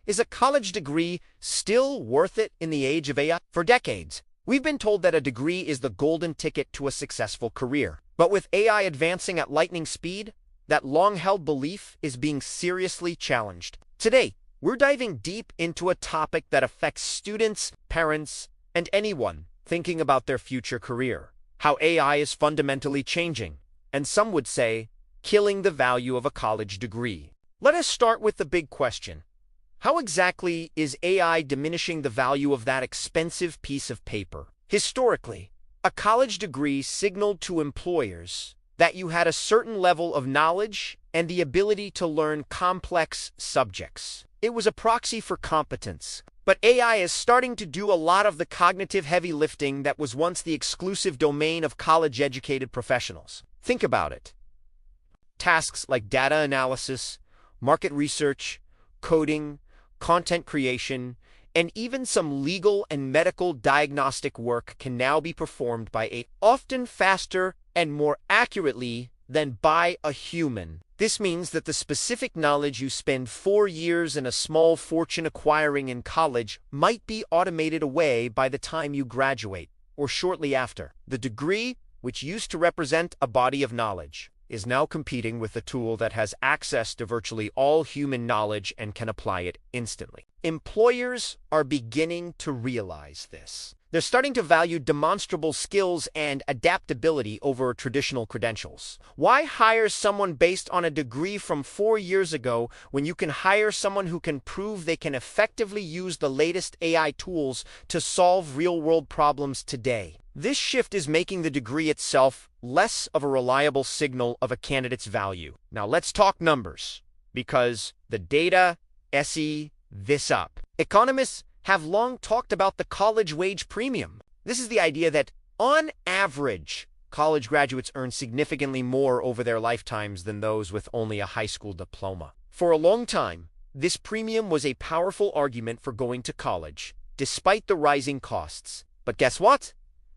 Is a college degree still worth it in the age of AI? For decades, we've been told that a degree is the golden ticket to a successful career. But with AI advancing at lightning speed, that long-held belief is being seriously challenged. Today, we're diving deep into a topic that affects students, parents, and anyone thinking about their future career. How AI is fundamentally changing, and some would say, killing the value of a college degree. Let us start with the big question. How exactly is AI diminishing the value of that expensive piece of paper? Historically, a college degree signaled to employers that you had a certain level of knowledge and the ability to learn complex subjects. It was a proxy for competence. But AI is starting to do a lot of the cognitive heavy lifting that was once the exclusive domain of college-educated professionals. Think about it. Tasks like data analysis, market research, coding, content creation, and even some legal and medical diagnostic work can now be performed by AI, often faster and more accurately than by a human. This means that the specific knowledge you spend 4 years and a small fortune acquiring in college might be automated away by the time you graduate, or shortly after. The degree, which used to represent a body of knowledge, is now competing with a tool that has access to virtually all human knowledge and can apply it instantly. Employers are beginning to realize this. They're starting to value demonstrable skills and adaptability over traditional credentials. Why hire someone based on a degree from 4 years ago when you can hire someone who can prove they can effectively use the latest AI tools to solve real-world problems today? This shift is making the degree itself less of a reliable signal of a candidate's value. Now let's talk numbers, because the data this up. Economists have long talked about the college wage premium. This is the idea that, on average, college graduates earn significantly more over their lifetimes than those with only a high school diploma. For a long time, this premium was a powerful argument for going to college, despite the rising costs. But guess what?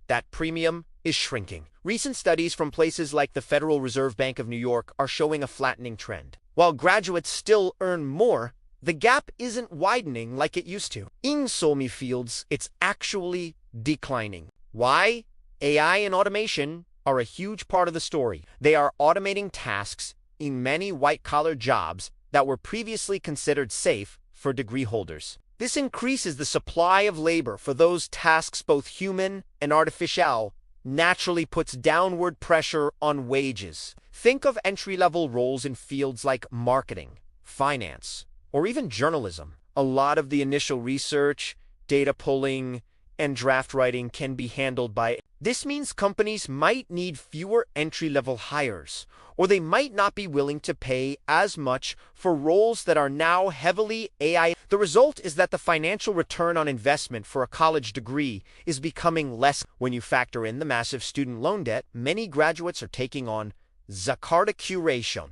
That premium is shrinking. Recent studies from places like the Federal Reserve Bank of New York are showing a flattening trend. While graduates still earn more, the gap isn't widening like it used to. In so many fields, it's actually declining. Why? AI and automation are a huge part of the story. They are automating tasks in many white-collar jobs that were previously considered safe for degree holders. This increases the supply of labor for those tasks, both human and artificial, naturally puts downward pressure on wages. Think of entry-level roles in fields like marketing, finance, or even journalism. A lot of the initial research, data pulling, and draft writing can be handled by. This means companies might need fewer entry-level hires, or they might not be willing to pay as much for roles that are now heavily AI. The result is that the financial return on investment for a college degree is becoming less. When you factor in the massive student loan debt many graduates are taking on, zakarta curation,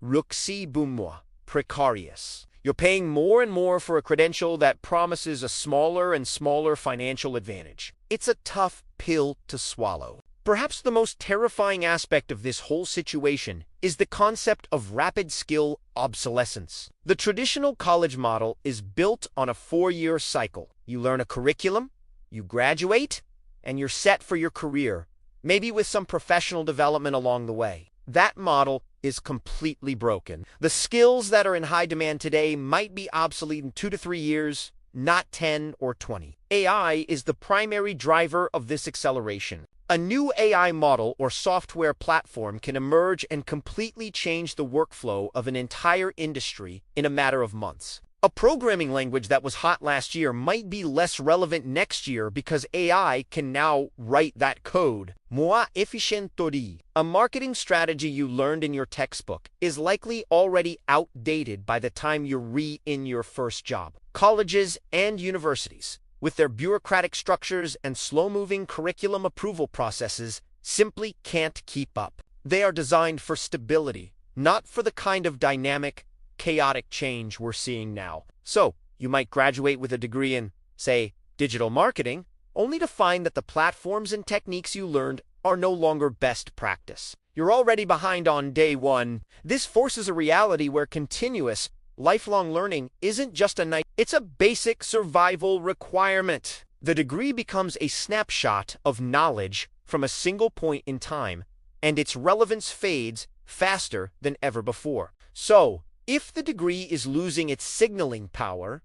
ruxi bumwa, precarious. You're paying more and more for a credential that promises a smaller and smaller financial advantage. It's a tough pill to swallow. Perhaps the most terrifying aspect of this whole situation is the concept of rapid skill obsolescence. The traditional college model is built on a 4-year cycle. You learn a curriculum, you graduate, and you're set for your career, maybe with some professional development along the way. That model is completely broken. The skills that are in high demand today might be obsolete in 2 to 3 years, not 10 or 20. AI is the primary driver of this acceleration. A new AI model or software platform can emerge and completely change the workflow of an entire industry in a matter of months. A programming language that was hot last year might be less relevant next year because AI can now write that code. More efficiently. A marketing strategy you learned in your textbook is likely already outdated by the time you're in your first job. Colleges and universities, with their bureaucratic structures and slow-moving curriculum approval processes, simply can't keep up. They are designed for stability, not for the kind of dynamic, chaotic change we're seeing now. So, you might graduate with a degree in, say, digital marketing, only to find that the platforms and techniques you learned are no longer best practice. You're already behind on day one. This forces a reality where continuous, lifelong learning isn't just a nice, it's a basic survival requirement. The degree becomes a snapshot of knowledge from a single point in time, and its relevance fades faster than ever before. So, if the degree is losing its signaling power,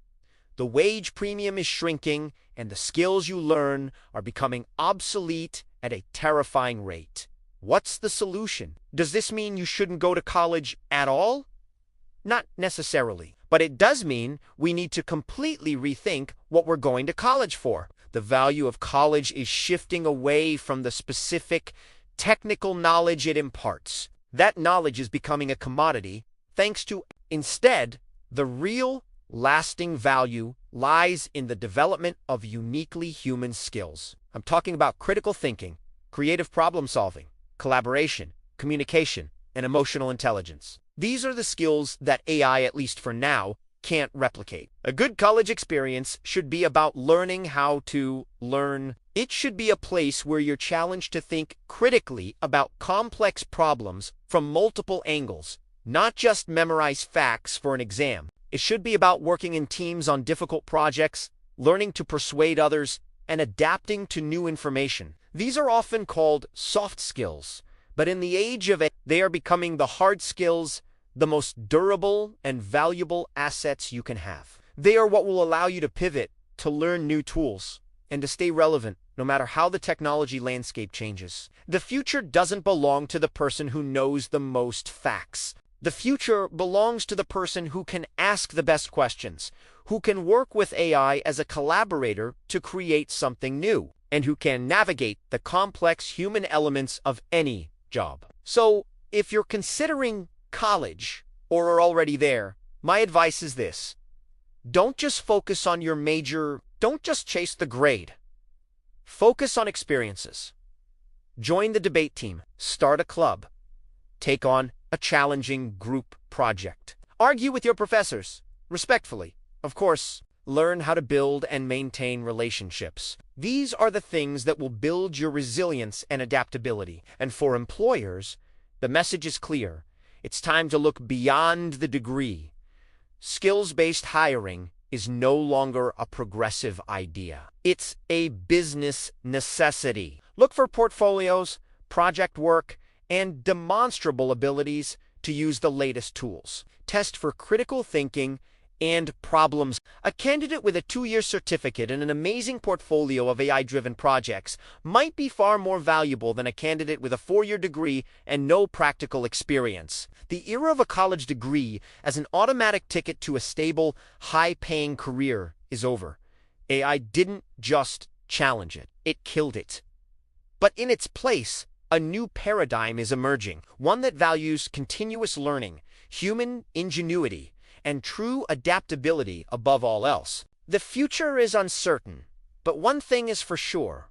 the wage premium is shrinking, and the skills you learn are becoming obsolete at a terrifying rate. What's the solution? Does this mean you shouldn't go to college at all? Not necessarily, but it does mean we need to completely rethink what we're going to college for. The value of college is shifting away from the specific technical knowledge it imparts. That knowledge is becoming a commodity, thanks to, instead, the real, lasting value lies in the development of uniquely human skills. I'm talking about critical thinking, creative problem solving, collaboration, communication, and emotional intelligence. These are the skills that AI, at least for now, can't replicate. A good college experience should be about learning how to learn. It should be a place where you're challenged to think critically about complex problems from multiple angles, not just memorize facts for an exam. It should be about working in teams on difficult projects, learning to persuade others, and adapting to new information. These are often called soft skills, but in the age of AI, they are becoming the hard skills, the most durable and valuable assets you can have. They are what will allow you to pivot, to learn new tools, and to stay relevant no matter how the technology landscape changes. The future doesn't belong to the person who knows the most facts. The future belongs to the person who can ask the best questions, who can work with AI as a collaborator to create something new, and who can navigate the complex human elements of any job. So, if you're considering college or are already there, my advice is this. Don't just focus on your major, don't just chase the grade. Focus on experiences. Join the debate team, start a club, take on a challenging group project. Argue with your professors, respectfully. Of course, learn how to build and maintain relationships. These are the things that will build your resilience and adaptability. And for employers, the message is clear. It's time to look beyond the degree. Skills-based hiring is no longer a progressive idea. It's a business necessity. Look for portfolios, project work, and demonstrable abilities to use the latest tools. Test for critical thinking and problems. A candidate with a 2-year certificate and an amazing portfolio of AI-driven projects might be far more valuable than a candidate with a 4-year degree and no practical experience. The era of a college degree as an automatic ticket to a stable, high-paying career is over. AI didn't just challenge it, it killed it. But in its place, a new paradigm is emerging, one that values continuous learning, human ingenuity, and true adaptability above all else. The future is uncertain, but one thing is for sure.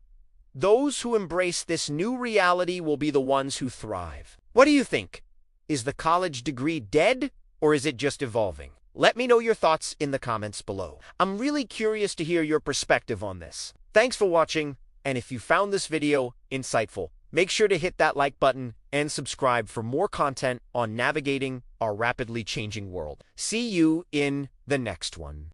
Those who embrace this new reality will be the ones who thrive. What do you think? Is the college degree dead, or is it just evolving? Let me know your thoughts in the comments below. I'm really curious to hear your perspective on this. Thanks for watching, and if you found this video insightful, make sure to hit that like button and subscribe for more content on navigating our rapidly changing world. See you in the next one.